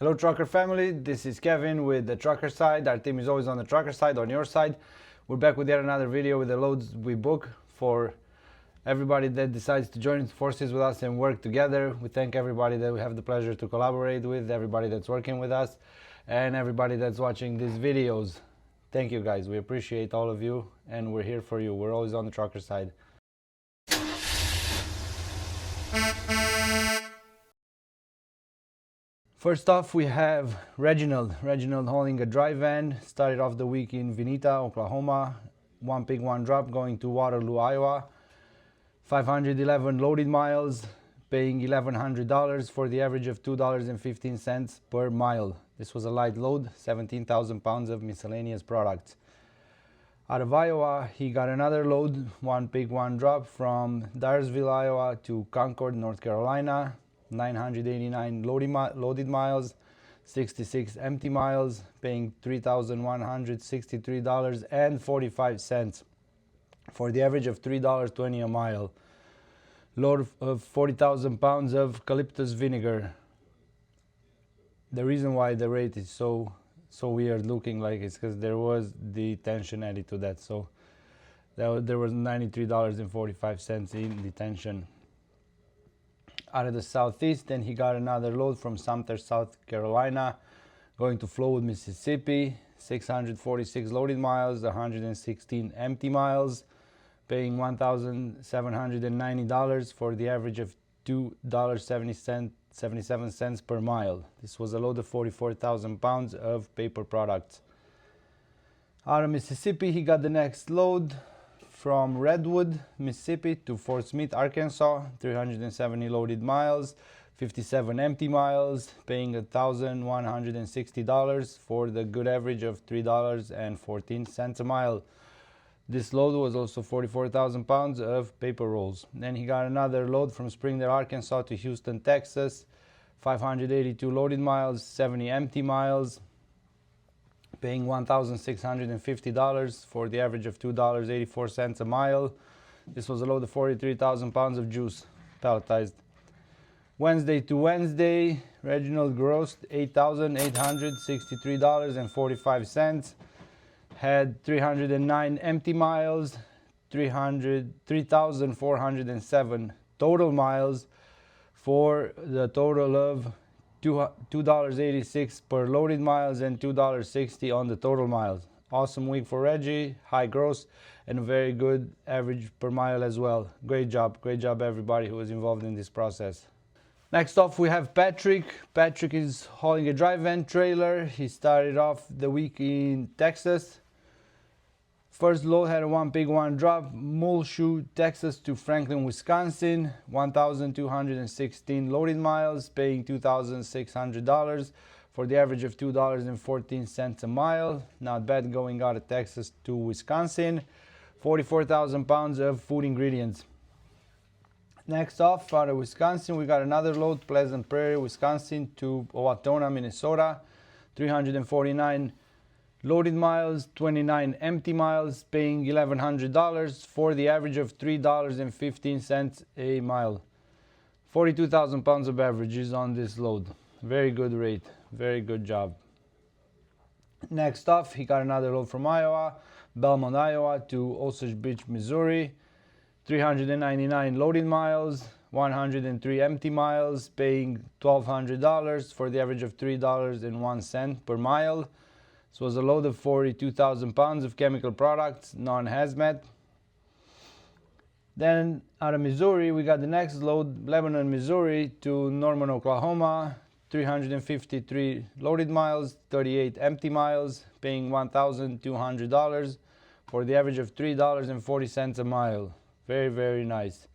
Hello trucker family, this is Kevin with the trucker side. Our team is always on the trucker side, on your side. We're back with yet another video with the loads we book for everybody that decides to join forces with us and work together. We thank everybody that we have the pleasure to collaborate with, everybody that's working with us, and everybody that's watching these videos. Thank you guys, we appreciate all of you and we're here for you. We're always on the trucker side. First off, we have Reginald hauling a dry van. Started off the week in Vinita, Oklahoma. One pick, one drop, going to Waterloo, Iowa. 511 loaded miles, paying $1,100 for the average of $2.15 per mile. This was a light load, 17,000 pounds of miscellaneous products. Out of Iowa, he got another load, one pick, one drop, from Dyersville, Iowa to Concord, North Carolina. 989 loaded miles, 66 empty miles, paying $3,163.45 for the average of $3.20 a mile. Load of 40,000 pounds of eucalyptus vinegar. The reason why the rate is so weird looking like is because there was detention added to that, so there was $93.45 in detention. Out of the southeast, then he got another load from Sumter, South Carolina, going to Flowood, Mississippi. 646 loaded miles, 116 empty miles, paying $1,790 for the average of $2.77 per mile. This was a load of 44,000 pounds of paper products. Out of Mississippi, he got the next load from Redwood, Mississippi to Fort Smith, Arkansas. 370 loaded miles, 57 empty miles, paying $1,160 for the good average of $3.14 a mile. This load was also 44,000 pounds of paper rolls. Then he got another load from Springdale, Arkansas to Houston, Texas. 582 loaded miles, 70 empty miles, paying $1,650 for the average of $2.84 a mile. This was a load of 43,000 pounds of juice, palletized. Wednesday to Wednesday, Reginald grossed $8,863.45. Had 309 empty miles, 3,407 total miles, for the total of $2.86 per loaded miles and $2.60 on the total miles. Awesome week for Reggie, high gross and a very good average per mile as well. Great job everybody who was involved in this process. Next off we have Patrick. Patrick is hauling a dry van trailer. He started off the week in Texas. First load had a one pick, one drop, Muleshoe, Texas to Franklin, Wisconsin. 1,216 loaded miles, paying $2,600 for the average of $2.14 a mile. Not bad going out of Texas to Wisconsin. 44,000 pounds of food ingredients. Next off, out of Wisconsin, we got another load, Pleasant Prairie, Wisconsin to Owatonna, Minnesota. 349 loaded miles, 29 empty miles, paying $1,100 for the average of $3.15 a mile. 42,000 pounds of beverages on this load. Very good rate, very good job. Next off, he got another load from Iowa, Belmont, Iowa to Osage Beach, Missouri. 399 loaded miles, 103 empty miles, paying $1,200 for the average of $3.01 per mile. This was a load of 42,000 pounds of chemical products, non-hazmat. Then out of Missouri, we got the next load, Lebanon, Missouri to Norman, Oklahoma. 353 loaded miles, 38 empty miles, paying $1,200 for the average of $3.40 a mile. Very, very nice.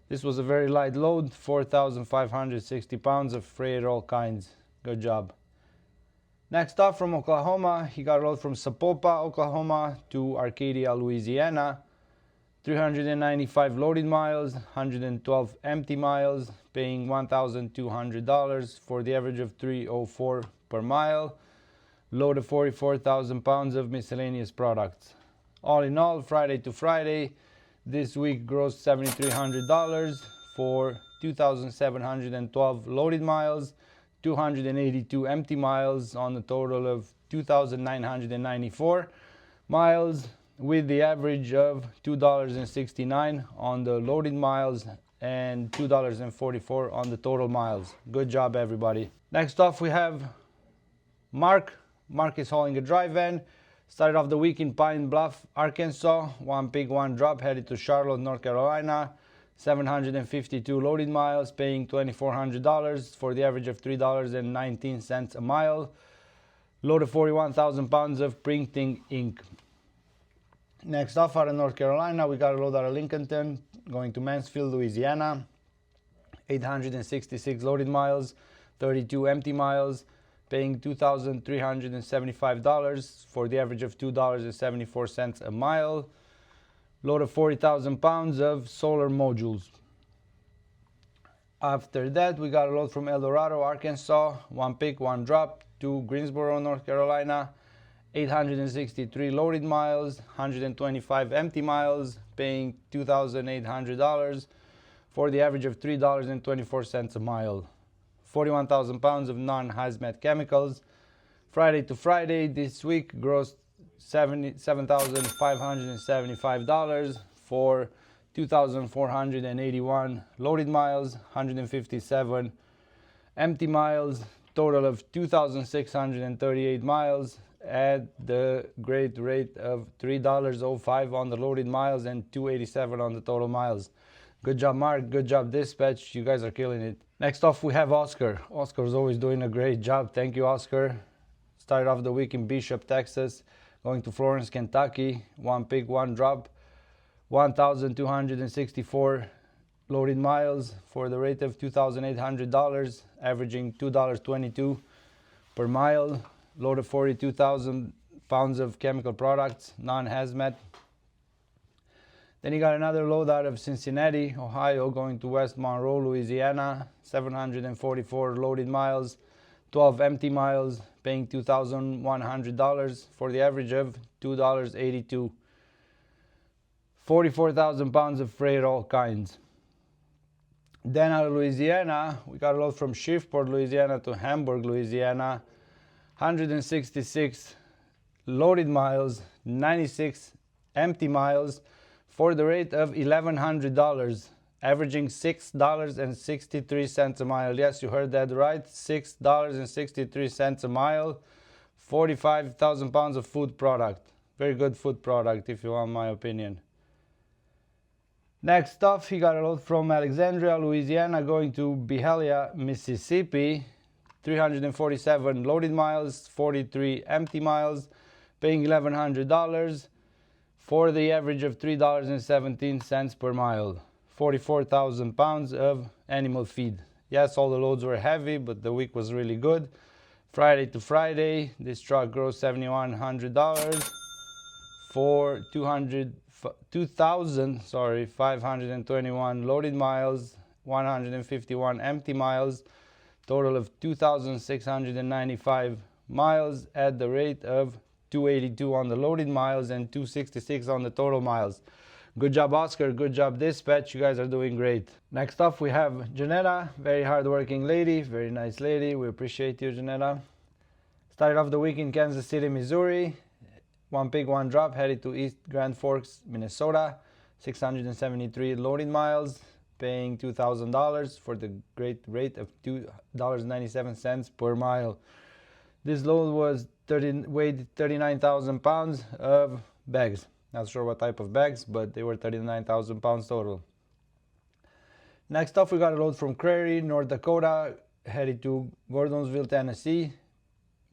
This was a very light load, 4,560 pounds of freight, all kinds. Good job. Next up from Oklahoma, he got a load from Sapulpa, Oklahoma to Arcadia, Louisiana. 395 loaded miles, 112 empty miles, paying $1,200 for the average of $3.04 per mile. Load of 44,000 pounds of miscellaneous products. All in all, Friday to Friday, this week grossed $7,300 for 2,712 loaded miles, 282 empty miles on a total of 2,994 miles, with the average of $2.69 on the loaded miles and $2.44 on the total miles. Good job, everybody. Next off, we have Mark. Mark is hauling a dry van. Started off the week in Pine Bluff, Arkansas. One pick, one drop, headed to Charlotte, North Carolina. 752 loaded miles, paying $2,400 for the average of $3.19 a mile. Loaded 41,000 pounds of printing ink. Next off, out of North Carolina, we got a load out of Lincolnton, going to Mansfield, Louisiana. 866 loaded miles, 32 empty miles, paying $2,375 for the average of $2.74 a mile. Load of 40,000 pounds of solar modules. After that, we got a load from El Dorado, Arkansas. One pick, one drop, to Greensboro, North Carolina. 863 loaded miles, 125 empty miles, paying $2,800 for the average of $3.24 a mile. 41,000 pounds of non-hazmat chemicals. Friday to Friday this week grossed $7,575 for 2,481 loaded miles, 157 empty miles, total of 2,638 miles at the great rate of $3.05 on the loaded miles and $2.87 on the total miles. Good job, Mark. Good job, dispatch. You guys are killing it. Next off, we have Oscar. Oscar's always doing a great job. Thank you, Oscar. Started off the week in Bishop, Texas, going to Florence, Kentucky. One pick, one drop. 1,264 loaded miles for the rate of $2,800, averaging $2.22 per mile. Loaded 42,000 pounds of chemical products, non-hazmat. Then you got another load out of Cincinnati, Ohio, going to West Monroe, Louisiana. 744 loaded miles, 12 empty miles, paying $2,100 for the average of $2.82. 44,000 pounds of freight, all kinds. Then out of Louisiana, we got a load from Shreveport, Louisiana to Hamburg, Louisiana. 166 loaded miles, 96 empty miles, for the rate of $1,100, averaging $6.63 a mile. Yes, you heard that right, $6.63 a mile, 45,000 pounds of food product. Very good food product, if you want my opinion. Next up, he got a load from Alexandria, Louisiana, going to Byhalia, Mississippi. 347 loaded miles, 43 empty miles, paying $1,100 for the average of $3.17 per mile. 44,000 pounds of animal feed. Yes, all the loads were heavy, but the week was really good. Friday to Friday, this truck grossed $7,100 for 2,521 loaded miles, 151 empty miles, total of 2,695 miles at the rate of $2.82 on the loaded miles and $2.66 on the total miles. Good job, Oscar. Good job, dispatch. You guys are doing great. Next up, we have Janetta, very hardworking lady, very nice lady. We appreciate you, Janetta. Started off the week in Kansas City, Missouri. One pick, one drop, headed to East Grand Forks, Minnesota. 673 loaded miles, paying $2,000 for the great rate of $2.97 per mile. This load weighed 39,000 pounds of bags. Not sure what type of bags, but they were 39,000 pounds total. Next up, we got a load from Crary, North Dakota, headed to Gordonsville, Tennessee.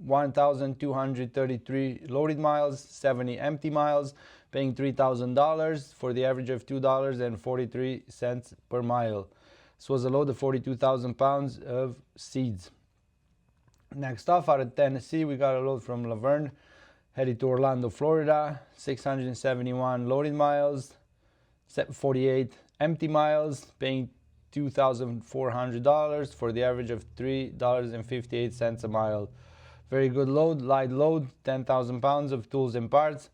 1,233 loaded miles, 70 empty miles, paying $3,000 for the average of $2.43 per mile. This was a load of 42,000 pounds of seeds. Next off, out of Tennessee, we got a load from Laverne, headed to Orlando, Florida. 671 loaded miles, 48 empty miles, paying $2,400 for the average of $3.58 a mile. Very good load, light load, 10,000 pounds of tools and parts.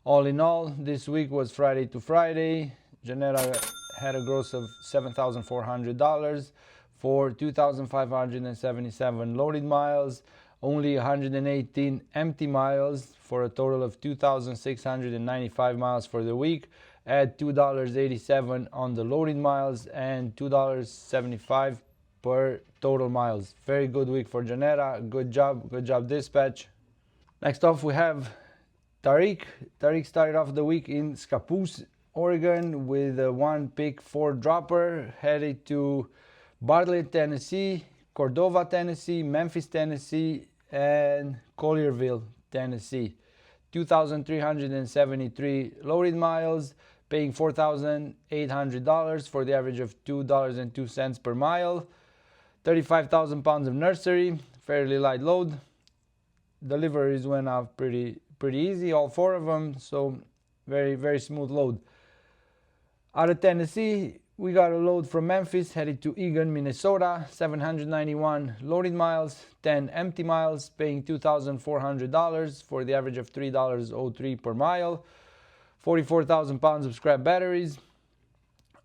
All in all, this week was Friday to Friday. Janetta had a gross of $7,400 for 2,577 loaded miles, only 118 empty miles for a total of 2,695 miles for the week at $2.87 on the loaded miles and $2.75 per total miles. Very good week for Janetta. Good job dispatch. Next off we have Tariq. Tariq started off the week in Scappoose, Oregon with a 1-pick 4-dropper headed to Bartlett, Tennessee, Cordova, Tennessee, Memphis, Tennessee, and Collierville, Tennessee. 2,373 loaded miles, paying $4,800 for the average of $2.02 per mile. 35,000 pounds of nursery, fairly light load. Deliveries went off pretty easy, all 4 of them, so very smooth load. Out of Tennessee, we got a load from Memphis headed to Eagan, Minnesota. 791 loaded miles, 10 empty miles, paying $2,400 for the average of $3.03 per mile. 44,000 pounds of scrap batteries.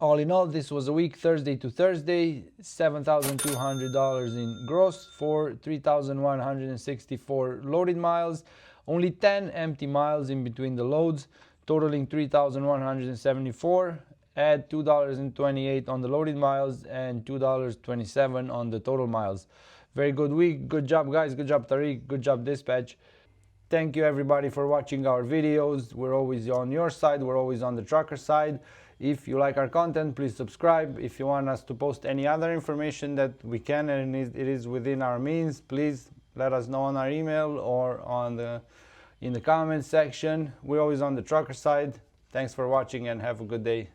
All in all, this was a week Thursday to Thursday, $7,200 in gross for 3,164 loaded miles, only 10 empty miles in between the loads, totaling 3,174 at $2.28 on the loaded miles and $2.27 on the total miles. Very good week. Good job, guys. Good job, Tariq. Good job, dispatch. Thank you, everybody, for watching our videos. We're always on your side. We're always on the trucker side. If you like our content, please subscribe. If you want us to post any other information that we can and it is within our means, please let us know on our email or in the comments section. We're always on the trucker side. Thanks for watching and have a good day.